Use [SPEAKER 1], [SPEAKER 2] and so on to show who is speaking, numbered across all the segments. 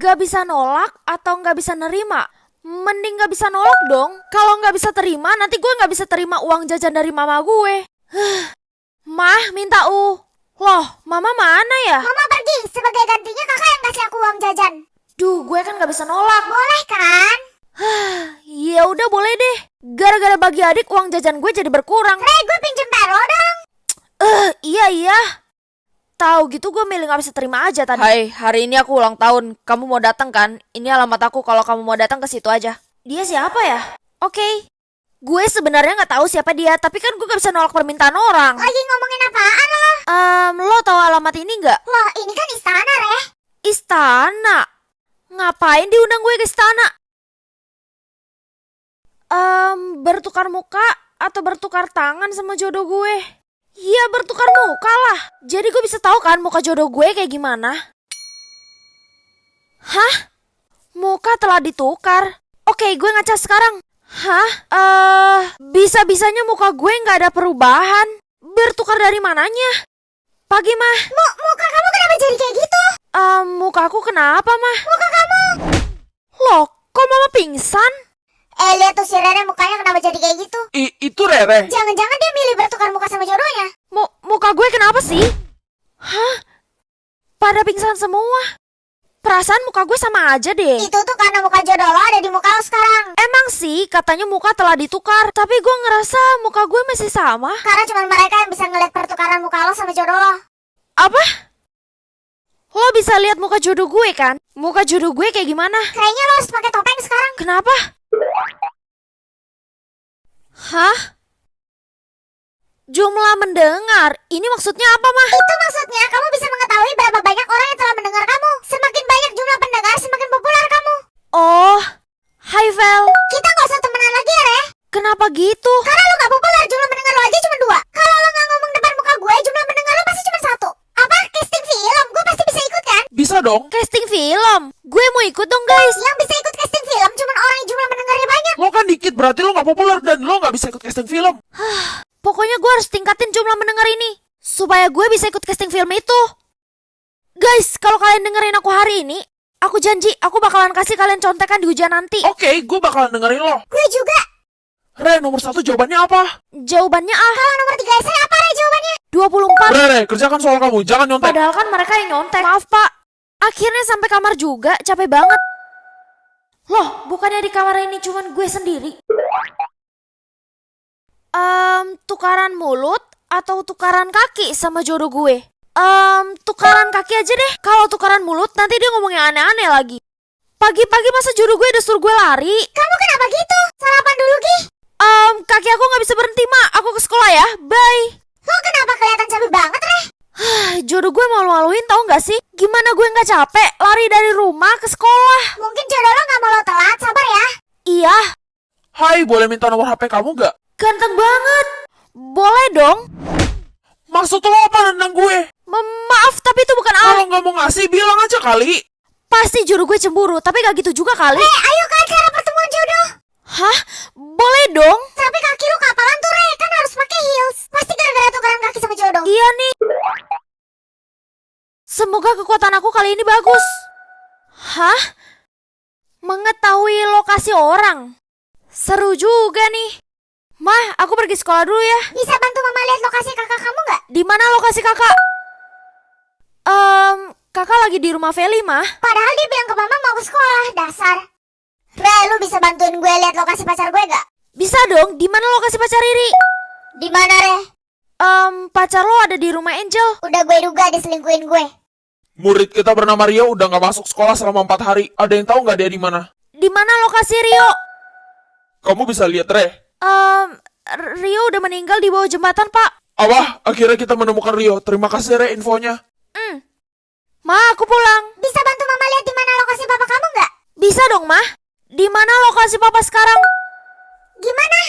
[SPEAKER 1] Gak bisa nolak atau gak bisa nerima? Mending gak bisa nolak dong. Kalau gak bisa terima, nanti gue gak bisa terima uang jajan dari mama gue. Mah, minta Loh, mama mana ya?
[SPEAKER 2] Mama pergi, sebagai gantinya kakak yang kasih aku uang jajan.
[SPEAKER 1] Duh, gue kan gak bisa nolak.
[SPEAKER 2] Boleh kan?
[SPEAKER 1] Ya udah boleh deh. Gara-gara bagi adik uang jajan gue jadi berkurang.
[SPEAKER 2] Gue pinjem taro dong.
[SPEAKER 1] Iya. Tahu gitu gue milih gak bisa terima aja tadi. Hai, hari ini aku ulang tahun. Kamu mau datang kan? Ini alamat aku, kalau kamu mau datang ke situ aja. Dia siapa ya? Oke. Gue sebenarnya nggak tahu siapa dia, tapi kan gue gak bisa nolak permintaan orang.
[SPEAKER 2] Lagi ngomongin apaan lo?
[SPEAKER 1] Lo tahu alamat ini nggak?
[SPEAKER 2] Loh, ini kan istana, Reh.
[SPEAKER 1] Istana? Ngapain diundang gue ke istana? Bertukar muka atau bertukar tangan sama jodoh gue? Iya, bertukar muka lah. Jadi gue bisa tahu kan muka jodoh gue kayak gimana? Hah? Muka telah ditukar. Oke, gue ngaca sekarang. Hah? Bisa-bisanya muka gue nggak ada perubahan. Bertukar dari mananya? Pagi, Mah.
[SPEAKER 2] Muka kamu kenapa jadi kayak gitu?
[SPEAKER 1] Muka aku kenapa, Mah?
[SPEAKER 2] Muka kamu.
[SPEAKER 1] Loh, kok mama pingsan?
[SPEAKER 2] Lihat tuh si Rere mukanya kenapa jadi kayak gitu?
[SPEAKER 3] Itu Rere.
[SPEAKER 2] Jangan-jangan dia milih bertukar muka sama jodohnya.
[SPEAKER 1] Muka gue kenapa sih? Hah? Pada pingsan semua. Perasaan muka gue sama aja deh.
[SPEAKER 2] Itu tuh karena muka jodoh lo ada di muka lo sekarang.
[SPEAKER 1] Emang sih katanya muka telah ditukar, tapi gue ngerasa muka gue masih sama.
[SPEAKER 2] Karena cuma mereka yang bisa ngeliat pertukaran muka lo sama jodoh lo.
[SPEAKER 1] Apa? Lo bisa lihat muka jodoh gue kan? Muka jodoh gue kayak gimana?
[SPEAKER 2] Kayaknya lo harus pakai topeng sekarang.
[SPEAKER 1] Kenapa? Hah? Jumlah mendengar, ini maksudnya apa, Mah?
[SPEAKER 2] Itu maksudnya kamu bisa mengetahui berapa banyak orang yang telah mendengar kamu. Semakin banyak jumlah pendengar, semakin populer kamu.
[SPEAKER 1] Oh, hai Vel.
[SPEAKER 2] Kita gak usah temenan lagi ya, Reh.
[SPEAKER 1] Kenapa gitu?
[SPEAKER 2] Karena lo gak populer, jumlah pendengar lo aja cuma 2. Kalau lo gak ngomong depan muka gue, jumlah pendengar lo pasti cuma 1. Apa? Casting film? Gue pasti bisa ikut kan?
[SPEAKER 3] Bisa dong.
[SPEAKER 1] Casting film? Gue mau ikut dong, guys.
[SPEAKER 2] Yang bisa ikut casting film cuma orang yang jumlah pendengarnya banyak.
[SPEAKER 3] Lo kan dikit, berarti lo gak populer dan lo gak bisa ikut casting film.
[SPEAKER 1] Pokoknya gue harus tingkatin jumlah mendengar ini supaya gue bisa ikut casting film itu. Guys, kalau kalian dengerin aku hari ini, aku janji aku bakalan kasih kalian contekan di ujian nanti.
[SPEAKER 3] Oke, gue bakalan dengerin lo.
[SPEAKER 2] Gue juga.
[SPEAKER 3] Re, nomor 1 jawabannya apa?
[SPEAKER 1] Jawabannya A.
[SPEAKER 2] Kalau nomor 3 saya apa, Reh, jawabannya?
[SPEAKER 1] 24.
[SPEAKER 3] Re, kerjakan soal kamu, jangan nyontek.
[SPEAKER 1] Padahal kan mereka yang nyontek. Maaf, Pak. Akhirnya sampai kamar juga, capek banget. Loh, bukannya di kamar ini cuman gue sendiri? Tukaran mulut atau tukaran kaki sama jodoh gue? Tukaran kaki aja deh. Kalau tukaran mulut nanti dia ngomongnya aneh-aneh lagi. Pagi-pagi masa jodoh gue udah suruh gue lari?
[SPEAKER 2] Kamu kenapa gitu? Sarapan dulu, Gi.
[SPEAKER 1] Kaki aku gak bisa berhenti, Mak. Aku ke sekolah ya, bye.
[SPEAKER 2] Lo kenapa kelihatan capek banget, Reh?
[SPEAKER 1] Jodoh gue malu-maluin tau gak sih? Gimana gue gak capek lari dari rumah ke sekolah?
[SPEAKER 2] Mungkin jodoh lo gak mau lo telat, sabar ya.
[SPEAKER 1] Iya,
[SPEAKER 3] Hai, boleh minta nomor HP kamu gak?
[SPEAKER 1] ganteng banget. Boleh dong.
[SPEAKER 3] Maksud lo apa nendang gue?
[SPEAKER 1] Maaf, tapi itu bukan
[SPEAKER 3] Kalau gak mau ngasih, bilang aja kali.
[SPEAKER 1] Pasti jodoh gue cemburu, tapi gak gitu juga kali.
[SPEAKER 2] Ayo ke acara pertemuan jodoh.
[SPEAKER 1] Hah? Boleh dong.
[SPEAKER 2] Tapi kaki lu kapalan tuh, Reh. Kan harus pakai heels. Pasti gara-gara tukaran kaki sama jodoh.
[SPEAKER 1] Iya nih. Semoga kekuatan aku kali ini bagus. Hah? Mengetahui lokasi orang. Seru juga nih. Mah, aku pergi sekolah dulu ya.
[SPEAKER 2] Bisa bantu mama lihat lokasi kakak kamu nggak?
[SPEAKER 1] Di mana lokasi kakak? Kakak lagi di rumah Feli, Mah.
[SPEAKER 2] Padahal dia bilang ke mama mau ke sekolah. Dasar. Reh, lu bisa bantuin gue lihat lokasi pacar gue nggak?
[SPEAKER 1] Bisa dong. Di mana lokasi pacar Riri?
[SPEAKER 2] Di mana, Reh?
[SPEAKER 1] Pacar lo ada di rumah Angel.
[SPEAKER 2] Udah gue duga diselingkuhin gue.
[SPEAKER 3] Murid kita bernama Rio udah gak masuk sekolah selama 4 hari. Ada yang tahu gak dia di mana?
[SPEAKER 1] Di mana lokasi Rio?
[SPEAKER 3] Kamu bisa lihat, Re.
[SPEAKER 1] Rio udah meninggal di bawah jembatan, Pak.
[SPEAKER 3] Apa? Akhirnya kita menemukan Rio. Terima kasih, Re, infonya.
[SPEAKER 1] Ma, aku pulang.
[SPEAKER 2] Bisa bantu mama lihat di mana lokasi papa kamu nggak?
[SPEAKER 1] Bisa dong, Mah. Di mana lokasi Papa sekarang?
[SPEAKER 2] Gimana?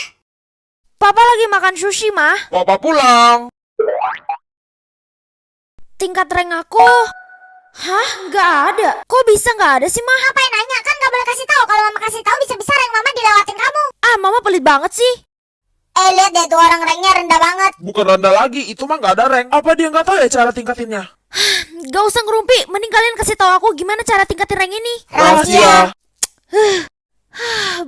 [SPEAKER 1] Papa lagi makan sushi, Mah.
[SPEAKER 3] Papa pulang.
[SPEAKER 1] Tingkat rank aku. Hah? Nggak ada. Kok bisa nggak ada sih, Mah?
[SPEAKER 2] Ngapain nanya? Kan nggak boleh kasih tahu. Kalau mama kasih tahu bisa-bisa rank mama dilewatin kamu.
[SPEAKER 1] Mama pelit banget sih.
[SPEAKER 2] Lihat deh tuh orang ranknya rendah banget.
[SPEAKER 3] Bukan rendah lagi, itu mah gak ada rank. Apa dia gak tahu ya cara tingkatinnya?
[SPEAKER 1] Gak usah ngerumpi, mending kalian kasih tahu aku gimana cara tingkatin rank ini.
[SPEAKER 3] Rahasia.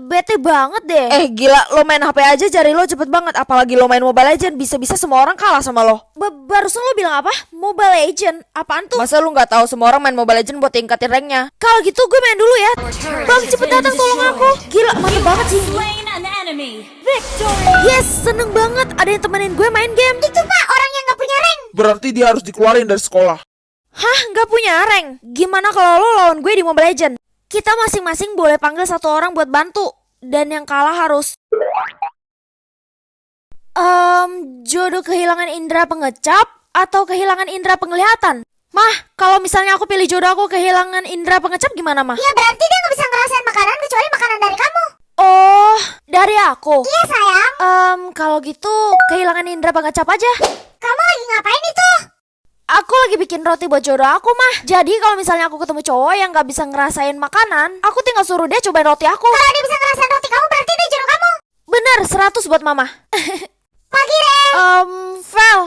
[SPEAKER 1] Bete banget deh. Gila, lo main HP aja jari lo cepet banget. Apalagi lo main Mobile Legend, bisa-bisa semua orang kalah sama lo. Barusan lo bilang apa? Mobile Legend? Apaan tuh? Masa lo gak tahu semua orang main Mobile Legend buat tingkatin ranknya? Kalau gitu gue main dulu ya. Bang, cepet datang tolong aku. Gila, mantep banget sih. Yes, seneng banget ada yang temenin gue main game.
[SPEAKER 2] Itu Pak, orang yang gak punya rank.
[SPEAKER 3] Berarti dia harus dikeluarin dari sekolah.
[SPEAKER 1] Hah, gak punya rank? Gimana kalau lo lawan gue di Mobile Legend? Kita masing-masing boleh panggil satu orang buat bantu. Dan yang kalah harus... jodoh kehilangan indera pengecap atau kehilangan indera penglihatan? Mah, kalau misalnya aku pilih jodoh aku kehilangan indera pengecap gimana, Mah?
[SPEAKER 2] Ya berarti dia gak bisa ngerasain makanan kecuali makanan dari kamu.
[SPEAKER 1] Oh, dari aku?
[SPEAKER 2] Iya sayang.
[SPEAKER 1] Kalau gitu kehilangan indera pengecap aja.
[SPEAKER 2] Kamu lagi ngapain itu?
[SPEAKER 1] Aku lagi bikin roti buat jodoh aku, Mah. Jadi kalau misalnya aku ketemu cowok yang gak bisa ngerasain makanan, aku tinggal suruh dia cobain roti aku.
[SPEAKER 2] Kalau dia bisa ngerasain roti kamu berarti dia jodoh kamu.
[SPEAKER 1] Bener, 100 buat Mama.
[SPEAKER 2] Pagi Ren.
[SPEAKER 1] Vel,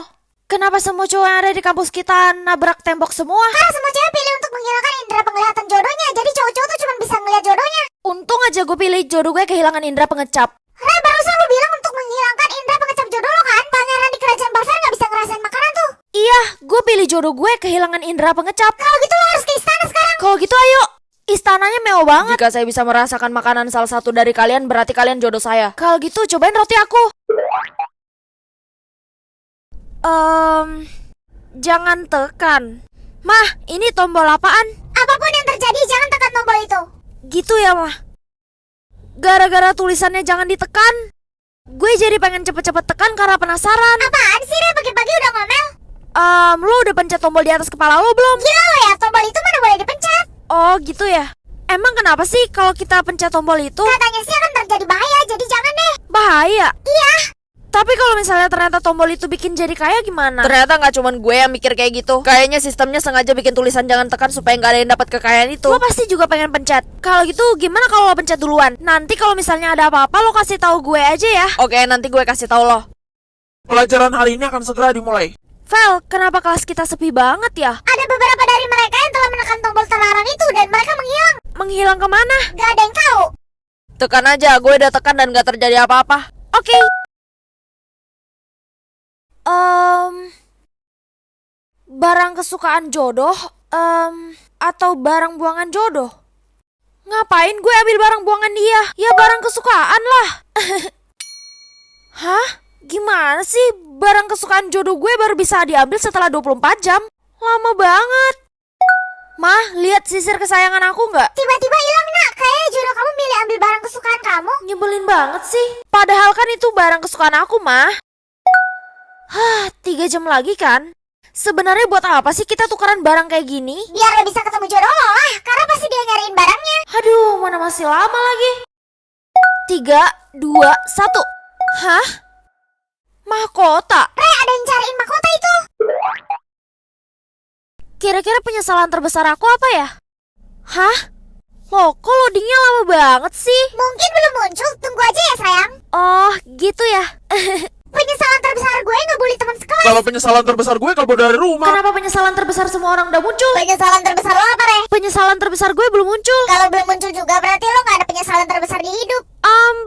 [SPEAKER 1] kenapa semua cowok yang ada di kampus kita nabrak tembok semua?
[SPEAKER 2] Karena semua cewek pilih untuk menghilangkan indera penglihatan jodohnya. Jadi cowok-cowok tuh cuma bisa ngeliat jodohnya.
[SPEAKER 1] Untung aja gue pilih jodoh gue kehilangan indera pengecap.
[SPEAKER 2] Ren, barusan lu bilang untuk menghilangkan indera pengecap jodoh lo kan? Pangeran di kerajaan Balfar gak bisa ngerasain makanan tuh.
[SPEAKER 1] Iya, gue pilih jodoh gue kehilangan indera pengecap.
[SPEAKER 2] Kalau gitu lo harus ke istana sekarang.
[SPEAKER 1] Kalau gitu ayo. Istananya mewah banget. Jika saya bisa merasakan makanan salah satu dari kalian, berarti kalian jodoh saya. Kalau gitu cobain roti aku. Jangan tekan. Mah, ini tombol apaan?
[SPEAKER 2] Apapun yang terjadi jangan tekan tombol itu.
[SPEAKER 1] Gitu ya, Mah. Gara-gara tulisannya jangan ditekan, gue jadi pengen cepet-cepet tekan karena penasaran.
[SPEAKER 2] Apaan sih Ren, pagi-pagi udah ngomel?
[SPEAKER 1] Lo udah pencet tombol di atas kepala lo belum?
[SPEAKER 2] Gila lo ya, tombol itu mana boleh dipencet.
[SPEAKER 1] Oh gitu ya. Emang kenapa sih kalau kita pencet tombol itu?
[SPEAKER 2] Katanya sih akan terjadi bahaya, jadi jangan deh.
[SPEAKER 1] Bahaya?
[SPEAKER 2] Iya.
[SPEAKER 1] Tapi kalau misalnya ternyata tombol itu bikin jadi kaya gimana? Ternyata nggak cuman gue yang mikir kayak gitu. Kayaknya sistemnya sengaja bikin tulisan jangan tekan supaya nggak ada yang dapat kekayaan itu. Lo pasti juga pengen pencet. Kalau gitu gimana kalau lo pencet duluan? Nanti kalau misalnya ada apa-apa lo kasih tahu gue aja ya. Oke, nanti gue kasih tahu lo.
[SPEAKER 3] Pelajaran hari ini akan segera dimulai.
[SPEAKER 1] Vel, kenapa kelas kita sepi banget ya?
[SPEAKER 2] Ada beberapa dari mereka yang telah menekan tombol terlarang itu dan mereka menghilang.
[SPEAKER 1] Menghilang kemana?
[SPEAKER 2] Gak ada yang tahu.
[SPEAKER 1] Tekan aja, gue udah tekan dan gak terjadi apa-apa. Oke. Barang kesukaan jodoh, atau barang buangan jodoh? Ngapain gue ambil barang buangan dia? Ya barang kesukaan lah. Hah? Gimana sih? Barang kesukaan jodoh gue baru bisa diambil setelah 24 jam? Lama banget. Mah, lihat sisir kesayangan aku nggak?
[SPEAKER 2] Tiba-tiba hilang nak. Kayaknya jodoh kamu milih ambil barang kesukaan kamu.
[SPEAKER 1] Nyebelin banget sih. Padahal kan itu barang kesukaan aku, Mah. 3 jam lagi kan? Sebenarnya buat apa sih kita tukeran barang kayak gini?
[SPEAKER 2] Biar lo bisa ketemu jodoh lo lah. Karena pasti dia nyariin barangnya.
[SPEAKER 1] Aduh, mana masih lama lagi. 3, 2, 1. Hah? Mahkota?
[SPEAKER 2] Re, ada yang cariin mahkota itu.
[SPEAKER 1] Kira-kira penyesalan terbesar aku apa ya? Hah? Loh, kok loadingnya lama banget sih?
[SPEAKER 2] Mungkin belum muncul. Tunggu aja ya sayang.
[SPEAKER 1] Oh, gitu ya.
[SPEAKER 2] Penyesalan terbesar gue ngebully teman sekelas.
[SPEAKER 3] Kalau penyesalan terbesar gue kabur dari rumah.
[SPEAKER 1] Kenapa penyesalan terbesar semua orang udah muncul?
[SPEAKER 2] Penyesalan terbesar lo apa Re?
[SPEAKER 1] Penyesalan terbesar gue belum muncul.
[SPEAKER 2] Kalau belum muncul juga berarti lo gak ada penyesalan terbesar di hidup.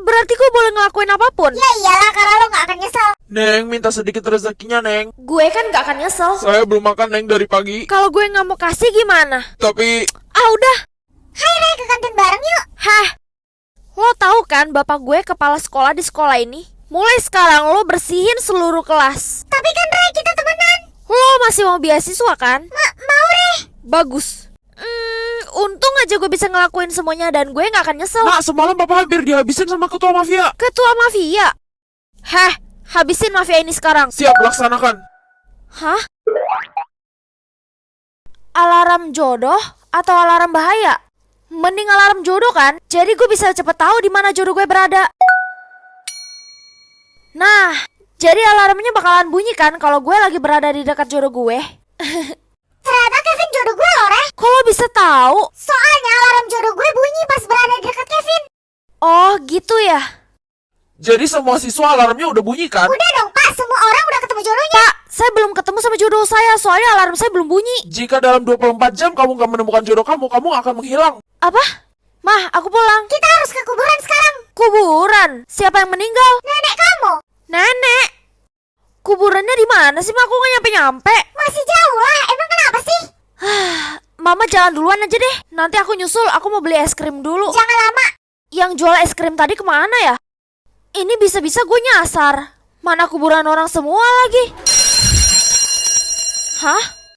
[SPEAKER 1] Berarti gue boleh ngelakuin apapun?
[SPEAKER 2] Ya iyalah, karena lo gak akan nyesel.
[SPEAKER 3] Neng, minta sedikit rezekinya, Neng.
[SPEAKER 1] Gue kan gak akan nyesel.
[SPEAKER 3] Saya belum makan, Neng, dari pagi.
[SPEAKER 1] Kalau gue gak mau kasih gimana?
[SPEAKER 3] Tapi...
[SPEAKER 1] Udah.
[SPEAKER 2] Hai Re, ke kantin bareng yuk.
[SPEAKER 1] Hah? Lo tahu kan bapak gue kepala sekolah di sekolah ini? Mulai sekarang lo bersihin seluruh kelas.
[SPEAKER 2] Tapi kan Re, kita temenan.
[SPEAKER 1] Lo masih mau beasiswa kan?
[SPEAKER 2] Mau Re.
[SPEAKER 1] Bagus. Untung aja gue bisa ngelakuin semuanya dan gue gak akan nyesel.
[SPEAKER 3] Nak, semalam papa hampir dihabisin sama ketua mafia.
[SPEAKER 1] Ketua mafia? Heh, habisin mafia ini sekarang.
[SPEAKER 3] Siap, laksanakan.
[SPEAKER 1] Hah? Alarm jodoh atau alarm bahaya? Mending alarm jodoh kan? Jadi gue bisa cepet tahu di mana jodoh gue berada. Nah, jadi alarmnya bakalan bunyi kan kalau gue lagi berada di dekat jodoh gue.
[SPEAKER 2] Ternyata Kevin jodoh gue loh Re.
[SPEAKER 1] Kok lo bisa tahu?
[SPEAKER 2] Soalnya alarm jodoh gue bunyi pas berada di dekat Kevin.
[SPEAKER 1] Oh, gitu ya.
[SPEAKER 3] Jadi semua siswa alarmnya udah bunyi kan?
[SPEAKER 2] Udah dong Pak, semua orang udah ketemu jodohnya.
[SPEAKER 1] Pak, Saya belum ketemu sama jodoh saya, soalnya alarm saya belum bunyi.
[SPEAKER 3] Jika dalam 24 jam kamu gak menemukan jodoh kamu akan menghilang.
[SPEAKER 1] Apa? Mah, aku pulang.
[SPEAKER 2] Kita harus ke kuburan sekarang.
[SPEAKER 1] Kuburan? Siapa yang meninggal?
[SPEAKER 2] Nenek kamu.
[SPEAKER 1] Nenek? Kuburannya di mana sih, Mah? Aku nggak nyampe-nyampe.
[SPEAKER 2] Masih jauh lah, emang kenapa sih?
[SPEAKER 1] Mama jalan duluan aja deh. Nanti aku nyusul, aku mau beli es krim dulu.
[SPEAKER 2] Jangan lama.
[SPEAKER 1] Yang jual es krim tadi kemana ya? Ini bisa-bisa gue nyasar. Mana kuburan orang semua lagi? Hah?